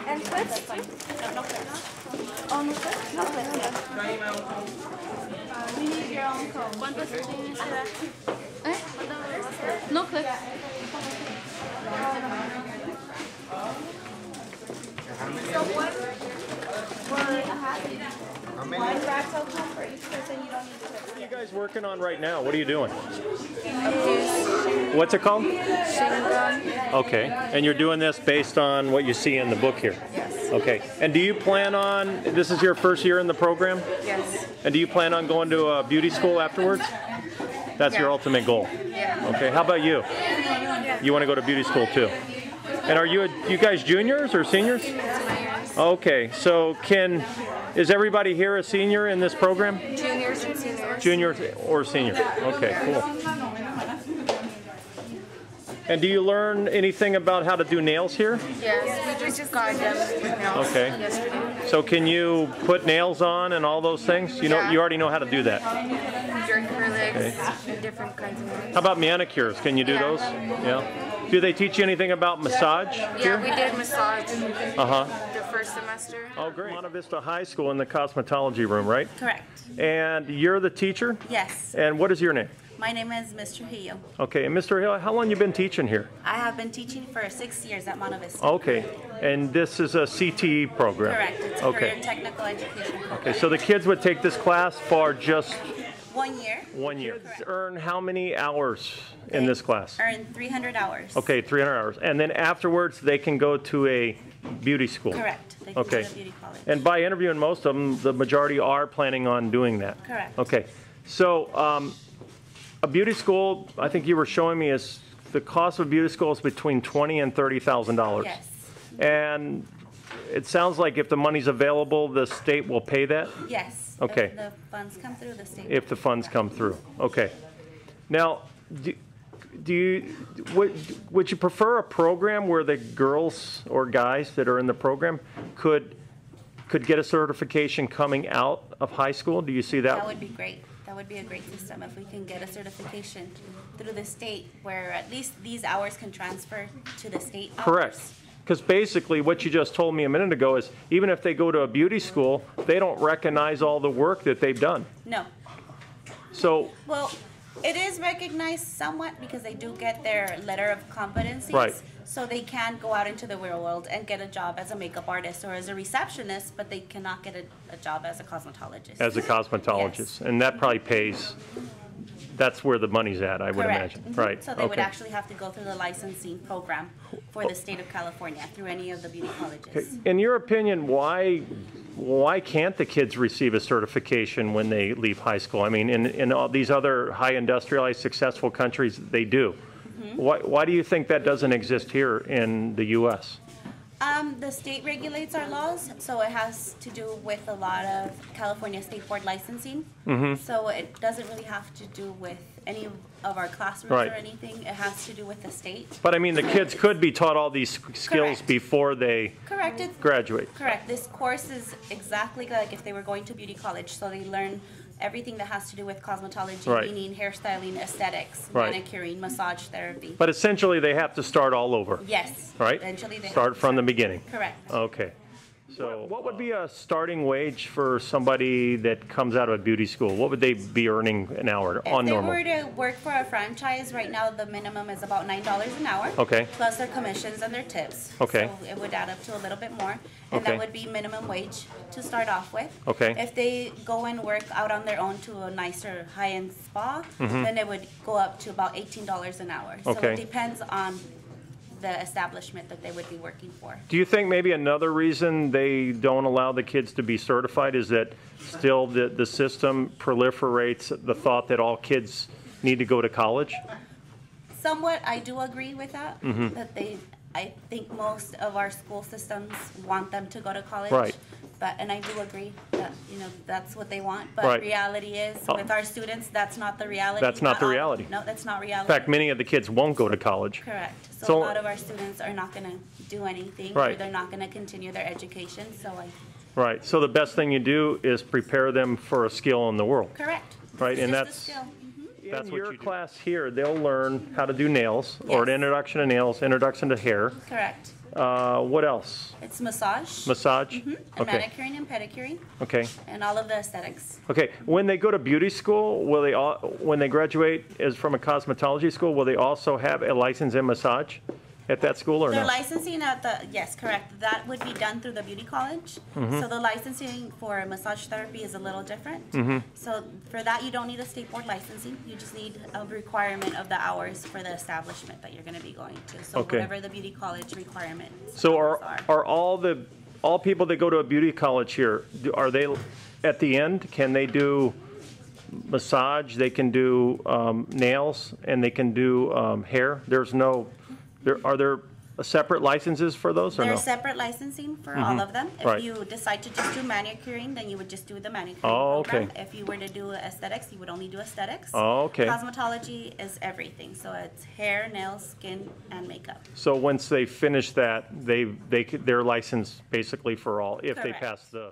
And clips? No clips. Oh, no clips? No clips. We need your own comb. ¿Cuántos tienes que dar? No clips. So one rat's okay for each person. You don't need to. What are you guys working on right now? What are you doing? What's it called? Okay. And you're doing this based on what you see in the book here? Yes. Okay. And do you plan on, this is your first year in the program? Yes. And do you plan on going to a beauty school afterwards? That's your ultimate goal? Yeah. Okay. How about you? You want to go to beauty school too? And are you guys juniors or seniors? Okay. So is everybody here a senior in this program? Juniors and seniors. Juniors or seniors. Okay, cool. And do you learn anything about how to do nails here? Yes, we just got them with nails yesterday. So can you put nails on and all those things? You know, you already know how to do that. Your acrylics, different kinds of nails. How about manicures? Can you do those? Yeah. Do they teach you anything about massage here? Yeah, we did massage the first semester. Oh, great. Monte Vista High School in the cosmetology room, right? Correct. And you're the teacher? Yes. And what is your name? My name is Mr. Hill. Okay, and Mr. Hill, how long you been teaching here? I have been teaching for 6 years at Monte Vista. Okay, and this is a CTE program? Correct. It's a career and technical education program. Okay, so the kids would take this class for just 1 year. 1 year. Correct. Earn how many hours in this class? Earn 300 hours. Okay, 300 hours. And then afterwards, they can go to a beauty school? Correct. They can go to beauty college. And by interviewing most of them, the majority are planning on doing that? Correct. Okay. So a beauty school, I think you were showing me, is the cost of a beauty school is between $20,000 and $30,000. Yes. And it sounds like if the money's available, the state will pay that? Yes. Okay. If the funds come through, the state. If the funds come through. Okay. Now, would you prefer a program where the girls or guys that are in the program could get a certification coming out of high school? Do you see that? That would be great. That would be a great system if we can get a certification through the state where at least these hours can transfer to the state hours. Correct. Because basically what you just told me a minute ago is even if they go to a beauty school, they don't recognize all the work that they've done. No. So. Well, it is recognized somewhat because they do get their letter of competencies. Right. So they can go out into the real world and get a job as a makeup artist or as a receptionist, but they cannot get a job as a cosmetologist. As a cosmetologist. Yes. And that probably pays, that's where the money's at, I would Correct. imagine. Right. So they would actually have to go through the licensing program for the state of California through any of the beauty colleges. Okay. In your opinion, why can't the kids receive a certification when they leave high school? I mean, in all these other high industrialized successful countries, they do. Why do you think that doesn't exist here in the U.S.? The state regulates our laws, so it has to do with a lot of California State Board licensing. So it doesn't really have to do with any of our classrooms or anything. It has to do with the state. But I mean, the kids could be taught all these skills before they graduate. Correct. This course is exactly like if they were going to beauty college, so they learn everything that has to do with cosmetology, meaning hairstyling, aesthetics, manicuring, massage therapy. But essentially, they have to start all over. Yes. Right? Eventually, they start from the beginning. Correct. Okay. So what would be a starting wage for somebody that comes out of a beauty school? What would they be earning an hour on normal? If they were to work for a franchise, right now the minimum is about $9 an hour. Okay. Plus their commissions and their tips. Okay. So it would add up to a little bit more. And that would be minimum wage to start off with. Okay. If they go and work out on their own to a nicer high-end spa, then it would go up to about $18 an hour. So it depends on the establishment that they would be working for. Do you think maybe another reason they don't allow the kids to be certified is that still the system proliferates the thought that all kids need to go to college? Somewhat, I do agree with that. That I think most of our school systems want them to go to college. Right. And I do agree that, that's what they want. But reality is, with our students, that's not the reality. That's not the reality. No, that's not reality. In fact, many of the kids won't go to college. Correct. So a lot of our students are not going to do anything. Or they're not going to continue their education. Right. So the best thing you do is prepare them for a skill in the world. Correct. Right. And that's a skill. That's what your class here, they'll learn how to do nails or an introduction to nails, introduction to hair. Correct. What else? It's massage. Massage? And Okay. manicuring and pedicuring, Okay. and all of the aesthetics. Okay. When they go to beauty school, will they all, when they graduate as from a cosmetology school, will they also have a license in massage at that school or Their no? licensing at the, yes, correct. That would be done through the beauty college. Mm-hmm. So the licensing for massage therapy is a little different. Mm-hmm. So for that, you don't need a state board licensing. You just need a requirement of the hours for the establishment that you're going to be going to. So Okay. whatever the beauty college requirements So are. are all people that go to a beauty college here, are they at the end, can they do massage, they can do nails, and they can do hair? There's no, are there separate licenses for those or no? There's separate licensing for all of them. If Right. you decide to just do manicuring, then you would just do the manicuring Oh, program. okay. If you were to do aesthetics, you would only do aesthetics. Oh, okay. Cosmetology is everything. So it's hair, nails, skin, and makeup. So once they finish that, they're licensed basically for all, if they Correct. pass the